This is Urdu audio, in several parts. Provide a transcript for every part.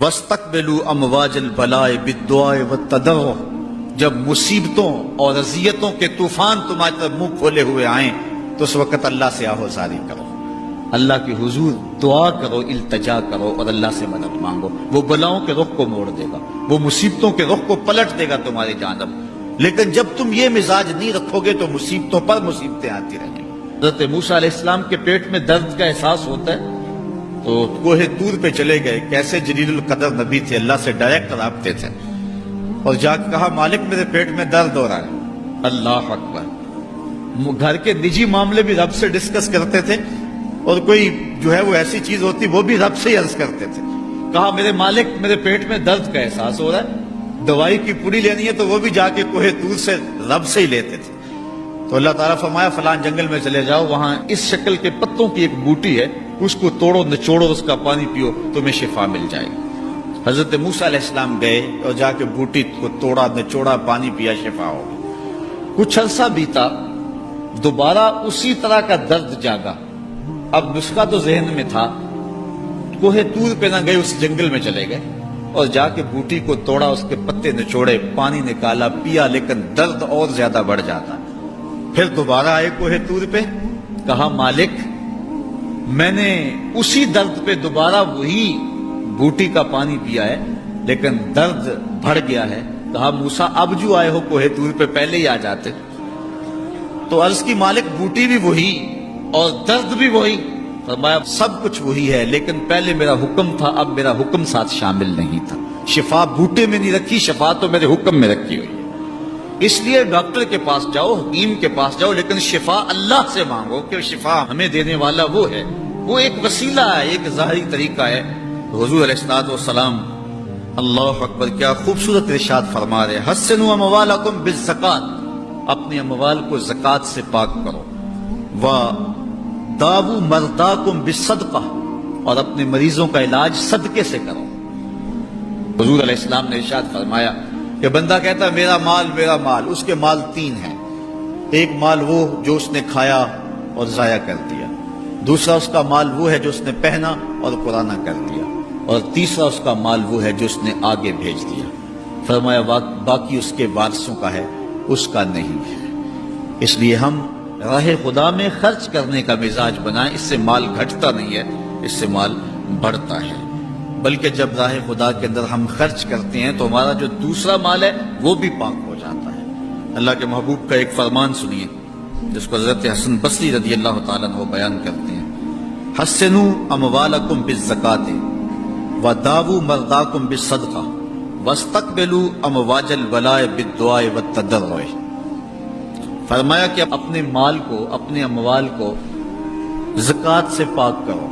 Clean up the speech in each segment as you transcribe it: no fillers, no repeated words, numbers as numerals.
وَاسْتَقْبِلُوا أَمْوَاجَ الْبَلَاءِ بِالدُّعَاءِ وَالتَّضَرُّعِ، جب مصیبتوں اور اذیتوں کے طوفان تمہاری طرف منہ کھولے ہوئے آئیں تو اس وقت اللہ سے آہوزاری کرو، اللہ کی حضور دعا کرو، التجا کرو اور اللہ سے مدد مانگو۔ وہ بلاؤں کے رخ کو موڑ دے گا، وہ مصیبتوں کے رخ کو پلٹ دے گا تمہاری جانب۔ لیکن جب تم یہ مزاج نہیں رکھو گے تو مصیبتوں پر مصیبتیں آتی رہیں گی۔ حضرت موسیٰ علیہ السلام کے پیٹ میں درد کا احساس ہوتا ہے تو کوہ طور پہ چلے گئے، کیسے جلیل القدر نبی تھے، اللہ سے ڈائریکٹ رابطے تھے، اور جا کے کہا مالک میرے پیٹ میں درد ہو رہا ہے۔ اللہ اکبر۔ گھر کے نجی معاملے بھی رب سے ڈسکس کرتے تھے، اور کوئی جو ہے وہ ایسی چیز ہوتی وہ بھی رب سے ہی عرض کرتے تھے۔ کہا میرے مالک میرے پیٹ میں درد کا احساس ہو رہا ہے، دوائی کی پوری لینی ہے تو وہ بھی جا کے کوہ طور سے رب سے ہی لیتے تھے۔ تو اللہ تعالیٰ فرمایا فلان جنگل میں چلے جاؤ، وہاں اس شکل کے پتوں کی ایک بوٹی ہے، اس کو توڑو نچوڑو، اس کا پانی پیو، تمہیں شفا مل جائے گی۔ حضرت موسیٰ علیہ السلام گئے اور جا کے بوٹی کو توڑا نچوڑا، پانی پیا، شفا ہو گئی۔ کچھ عرصہ بیتا، دوبارہ اسی طرح کا درد جاگا۔ اب نسخہ تو ذہن میں تھا، کوہ طور پہ نہ گئے، اس جنگل میں چلے گئے اور جا کے بوٹی کو توڑا، اس کے پتے نچوڑے، پانی نکالا، پیا، لیکن درد اور زیادہ بڑھ جاتا۔ پھر دوبارہ آئے کوہ طور پہ، کہا مالک میں نے اسی درد پہ دوبارہ وہی بوٹی کا پانی پیا ہے لیکن درد بڑھ گیا ہے۔ کہا موسیٰ اب جو آئے ہو کوہ طور پہ پہلے ہی آ جاتے۔ تو عرض کی مالک بوٹی بھی وہی اور درد بھی وہی۔ فرمایا سب کچھ وہی ہے لیکن پہلے میرا حکم تھا، اب میرا حکم ساتھ شامل نہیں تھا۔ شفا بوٹے میں نہیں رکھی، شفا تو میرے حکم میں رکھی ہوئی ہے۔ اس لیے ڈاکٹر کے پاس جاؤ، حکیم کے پاس جاؤ، لیکن شفا اللہ سے مانگو کہ شفا ہمیں دینے والا وہ ہے۔ وہ ایک وسیلہ ہے، ایک ظاہری طریقہ ہے۔ حضور علیہ الصلوۃ والسلام اللہ اکبر کیا خوبصورت ارشاد فرما رہے، حسنوا اموالکم بالزکات، اپنے اموال کو زکات سے پاک کرو، وداووا مرضاکم بالصدقہ، اور اپنے مریضوں کا علاج صدقے سے کرو۔ حضور علیہ السلام نے ارشاد فرمایا کہ بندہ کہتا ہے میرا مال، اس کے مال تین ہیں۔ ایک مال وہ جو اس نے کھایا اور ضائع کر دیا، دوسرا اس کا مال وہ ہے جو اس نے پہنا اور پرانا کر دیا، اور تیسرا اس کا مال وہ ہے جو اس نے آگے بھیج دیا۔ فرمایا باقی اس کے وارثوں کا ہے، اس کا نہیں ہے۔ اس لیے ہم راہ خدا میں خرچ کرنے کا مزاج بنائیں، اس سے مال گھٹتا نہیں ہے، اس سے مال بڑھتا ہے۔ بلکہ جب راہ خدا کے اندر ہم خرچ کرتے ہیں تو ہمارا جو دوسرا مال ہے وہ بھی پاک ہو جاتا ہے۔ اللہ کے محبوب کا ایک فرمان سنیے جس کو حضرت حسن بصری رضی اللہ تعالیٰ عنہ بیان کرتے ہیں، حسنوا اموالکم بالزکات وداووا مرضاکم بالصدقہ واستقبلوا امواج البلاء بالدعاء والتضرع۔ فرمایا کہ اپنے مال کو، اپنے اموال کو زکات سے پاک کرو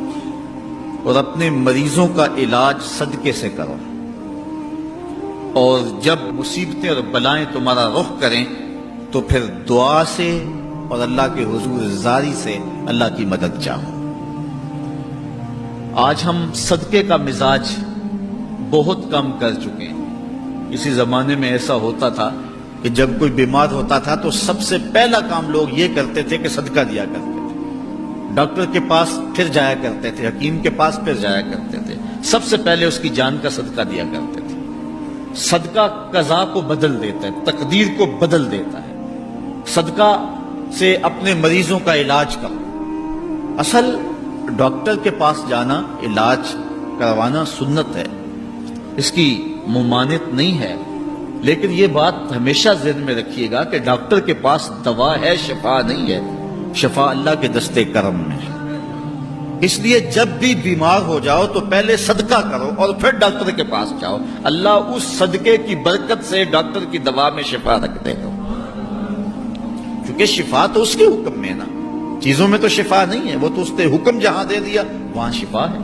اور اپنے مریضوں کا علاج صدقے سے کرو، اور جب مصیبتیں اور بلائیں تمہارا رخ کریں تو پھر دعا سے اور اللہ کے حضور زاری سے اللہ کی مدد چاہو۔ آج ہم صدقے کا مزاج بہت کم کر چکے ہیں۔ اسی زمانے میں ایسا ہوتا تھا کہ جب کوئی بیمار ہوتا تھا تو سب سے پہلا کام لوگ یہ کرتے تھے کہ صدقہ دیا کرتے تھے، ڈاکٹر کے پاس پھر جایا کرتے تھے، حکیم کے پاس پھر جایا کرتے تھے، سب سے پہلے اس کی جان کا صدقہ دیا کرتے تھے۔ صدقہ قضا کو بدل دیتا ہے، تقدیر کو بدل دیتا ہے۔ صدقہ سے اپنے مریضوں کا علاج کرو۔ اصل ڈاکٹر کے پاس جانا، علاج کروانا سنت ہے، اس کی ممانعت نہیں ہے، لیکن یہ بات ہمیشہ ذہن میں رکھیے گا کہ ڈاکٹر کے پاس دوا ہے، شفا نہیں ہے، شفا اللہ کے دستے کرم میں ہے۔ اس لیے جب بھی بیمار ہو جاؤ تو پہلے صدقہ کرو اور پھر ڈاکٹر کے پاس جاؤ، اللہ اس صدقے کی برکت سے ڈاکٹر کی دوا میں شفا رکھ دے گا، کیونکہ شفا تو اس کے حکم میں نا، چیزوں میں تو شفا نہیں ہے، وہ تو اس نے حکم جہاں دے دیا وہاں شفا ہے۔